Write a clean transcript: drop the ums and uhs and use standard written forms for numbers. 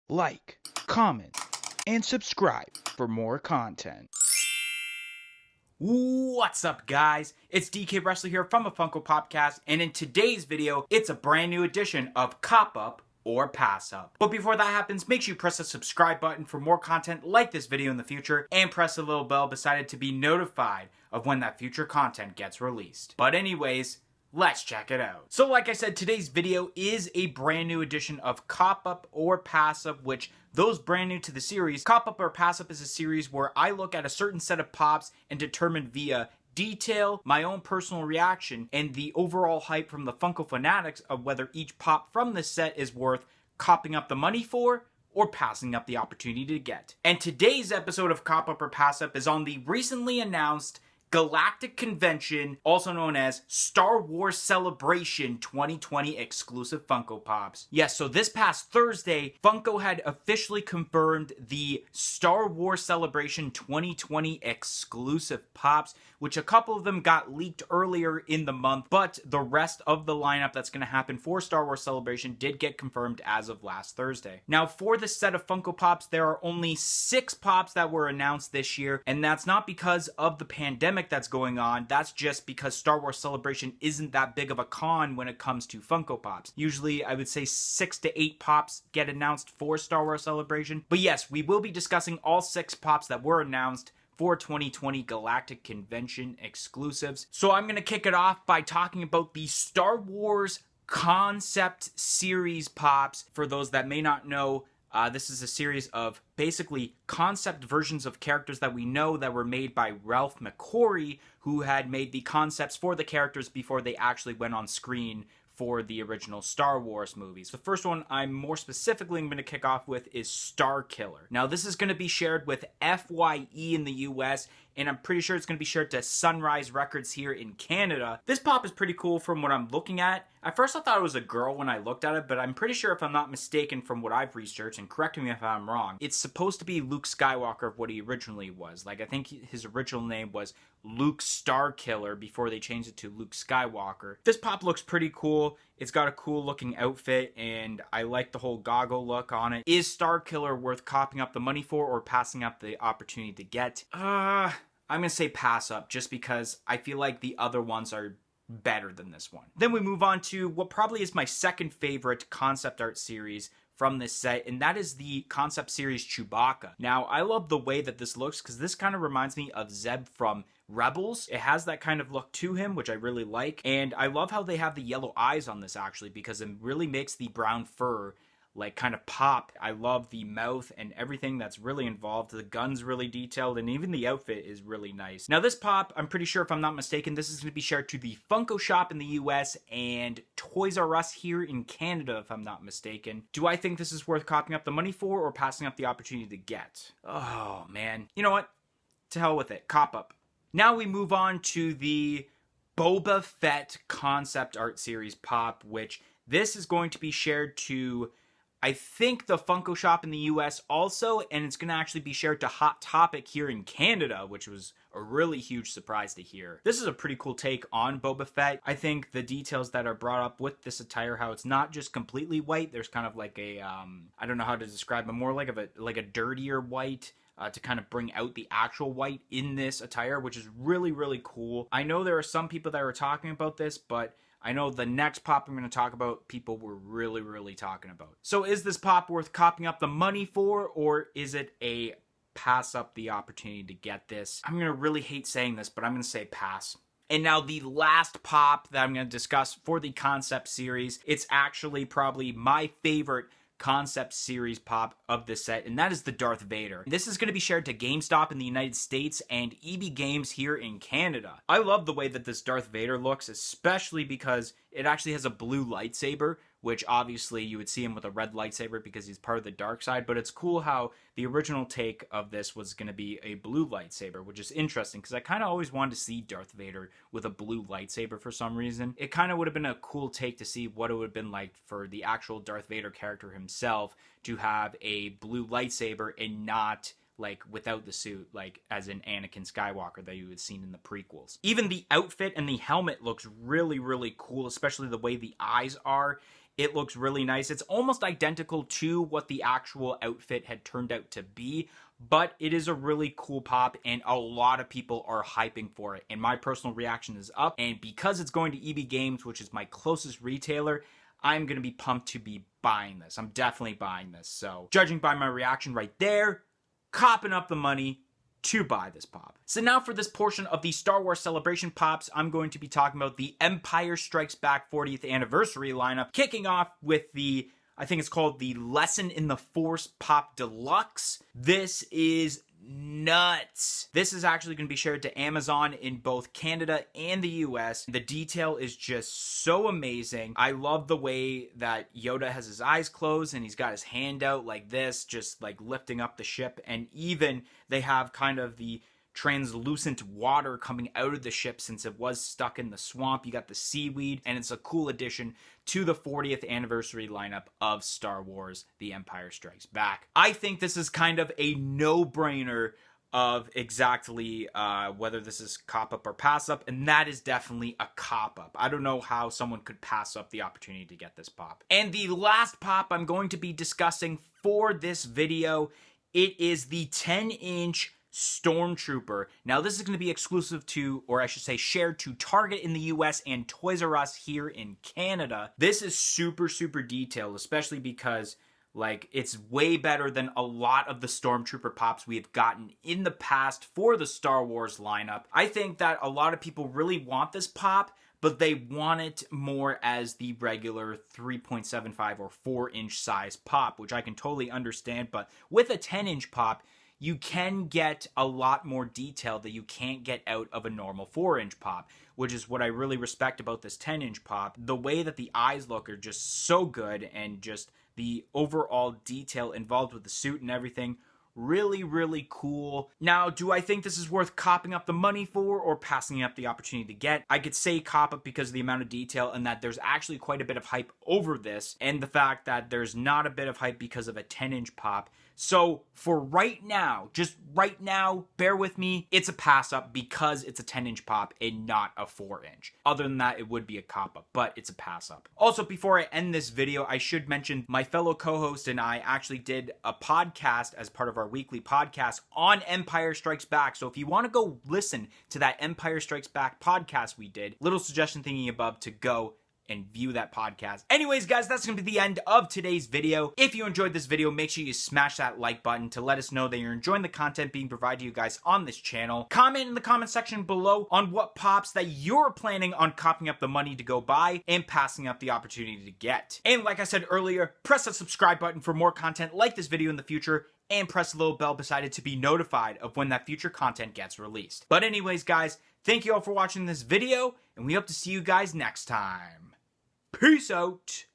like, comment, and subscribe for more content. What's up, guys? It's DK Wrestler here from a Funko Popcast, and in today's video, it's a brand new edition of Cop Up or Pass Up. But before that happens, make sure you press the subscribe button for more content like this video in the future, and press the little bell beside it to be notified of when that future content gets released. But anyways, let's check it out. So like I said, today's video is a brand new edition of Cop Up or Pass Up, which those brand new to the series, Cop Up or Pass Up is a series where I look at a certain set of pops and determine via detail, my own personal reaction, and the overall hype from the Funko fanatics of whether each pop from this set is worth copping up the money for or passing up the opportunity to get. And today's episode of Cop Up or Pass Up is on the recently announced Galactic Convention, also known as Star Wars Celebration 2020 exclusive Funko Pops. Yes, so this past Thursday, Funko had officially confirmed the Star Wars Celebration 2020 exclusive Pops, which a couple of them got leaked earlier in the month, but the rest of the lineup that's going to happen for Star Wars Celebration did get confirmed as of last Thursday. Now, for this set of Funko Pops, there are only 6 Pops that were announced this year, and that's not because of the pandemic that's going on. That's just because Star Wars Celebration isn't that big of a con when it comes to Funko Pops. Usually, I would say 6 to 8 Pops get announced for Star Wars Celebration. But yes, we will be discussing all 6 Pops that were announced for 2020 Galactic Convention exclusives. So I'm going to kick it off by talking about the Star Wars Concept Series Pops. For those that may not know, this is a series of basically concept versions of characters that we know that were made by Ralph McQuarrie, who had made the concepts for the characters before they actually went on screen for the original Star Wars movies. The first one I'm more specifically going to kick off with is Starkiller. Now, this is going to be shared with FYE in the US, and I'm pretty sure it's going to be shared to Sunrise Records here in Canada. This pop is pretty cool from what I'm looking at. At first I thought it was a girl when I looked at it, but I'm pretty sure, if I'm not mistaken from what I've researched, and correct me if I'm wrong, it's supposed to be Luke Skywalker of what he originally was. Like, I think his original name was Luke Starkiller before they changed it to Luke Skywalker. This pop looks pretty cool. It's got a cool looking outfit, and I like the whole goggle look on it. Is Starkiller worth copping up the money for or passing up the opportunity to get? I'm gonna say pass up, just because I feel like the other ones are better than this one. Then we move on to what probably is my second favorite concept art series from this set, and that is the concept series Chewbacca. Now, I love the way that this looks because this kind of reminds me of Zeb from Rebels. It has that kind of look to him, which I really like, and I love how they have the yellow eyes on this actually, because it really makes the brown fur like kind of pop. I love the mouth and everything that's really involved. The gun's really detailed, and even the outfit is really nice. Now, this pop, I'm pretty sure, if I'm not mistaken, this is going to be shared to the Funko Shop in the US and Toys R Us here in Canada, if I'm not mistaken. Do I think this is worth copying up the money for or passing up the opportunity to get? Oh, man. You know what? To hell with it. Cop up. Now we move on to the Boba Fett concept art series pop, which this is going to be shared to, I think, the Funko Shop in the US also, and it's going to actually be shared to Hot Topic here in Canada, which was a really huge surprise to hear. This is a pretty cool take on Boba Fett. I think the details that are brought up with this attire, how it's not just completely white, there's kind of like a, I don't know how to describe it, more like a dirtier white, to kind of bring out the actual white in this attire, which is really, really cool. I know there are some people that were talking about this, but I know the next pop I'm going to talk about, people were really, really talking about. So is this pop worth copying up the money for, or is it a pass up the opportunity to get this? I'm going to really hate saying this, but I'm going to say pass. And now the last pop that I'm going to discuss for the concept series, it's actually probably my favorite concept series pop of this set, and that is the Darth Vader. This is going to be shared to GameStop in the United States and EB Games here in Canada. I love the way that this Darth Vader looks, especially because it actually has a blue lightsaber, which obviously you would see him with a red lightsaber because he's part of the dark side, but it's cool how the original take of this was going to be a blue lightsaber, which is interesting because I kind of always wanted to see Darth Vader with a blue lightsaber for some reason. It kind of would have been a cool take to see what it would have been like for the actual Darth Vader character himself to have a blue lightsaber and not like without the suit, like as in Anakin Skywalker that you had seen in the prequels. Even the outfit and the helmet looks really, really cool, especially the way the eyes are. It looks really nice. It's almost identical to what the actual outfit had turned out to be, but it is a really cool pop, and a lot of people are hyping for it. And my personal reaction is up. And because it's going to EB Games, which is my closest retailer, I'm going to be pumped to be buying this. I'm definitely buying this. So, judging by my reaction right there, copping up the money to buy this pop. So now for this portion of the Star Wars Celebration pops, I'm going to be talking about the Empire Strikes Back 40th Anniversary lineup, kicking off with the, I think it's called the Lesson in the Force Pop Deluxe. This is nuts. This is actually going to be shared to Amazon in both Canada and the US. The detail is just so amazing. I love the way that Yoda has his eyes closed and he's got his hand out like this, just like lifting up the ship. And even they have kind of the translucent water coming out of the ship since it was stuck in the swamp. You got the seaweed, and it's a cool addition to the 40th anniversary lineup of Star Wars The Empire Strikes Back. I think this is kind of a no-brainer of exactly whether this is cop-up or pass-up, and that is definitely a cop-up. I don't know how someone could pass up the opportunity to get this pop. And the last pop I'm going to be discussing for this video, it is the 10-inch Stormtrooper. Now this is going to be exclusive to, or I should say shared to Target in the US and Toys R Us here in Canada. This is super detailed, especially because like it's way better than a lot of the Stormtrooper pops we have gotten in the past for the Star Wars lineup. I think that a lot of people really want this pop, but they want it more as the regular 3.75 or 4-inch size pop, which I can totally understand. But with a 10-inch pop, you can get a lot more detail that you can't get out of a normal 4-inch pop, which is what I really respect about this 10-inch pop. The way that the eyes look are just so good, and just the overall detail involved with the suit and everything, really cool. Now, do I think this is worth copping up the money for or passing up the opportunity to get? I could say cop up because of the amount of detail and that there's actually quite a bit of hype over this, and the fact that there's not a bit of hype because of a 10-inch pop. So for right now, just right now, bear with me, it's a pass up because it's a 10-inch pop and not a 4-inch. Other than that, it would be a cop up, but it's a pass up. Also, before I end this video, I should mention my fellow co-host and I actually did a podcast as part of our weekly podcast on Empire Strikes Back. So if you want to go listen to that Empire Strikes Back podcast we did, little suggestion thingy above to go and view that podcast. Anyways, guys, that's going to be the end of today's video. If you enjoyed this video, make sure you smash that like button to let us know that you're enjoying the content being provided to you guys on this channel. Comment in the comment section below on what pops that you're planning on copping up the money to go buy and passing up the opportunity to get. And like I said earlier, press that subscribe button for more content like this video in the future, and press the little bell beside it to be notified of when that future content gets released. But anyways, guys, thank you all for watching this video, and we hope to see you guys next time. Peace out.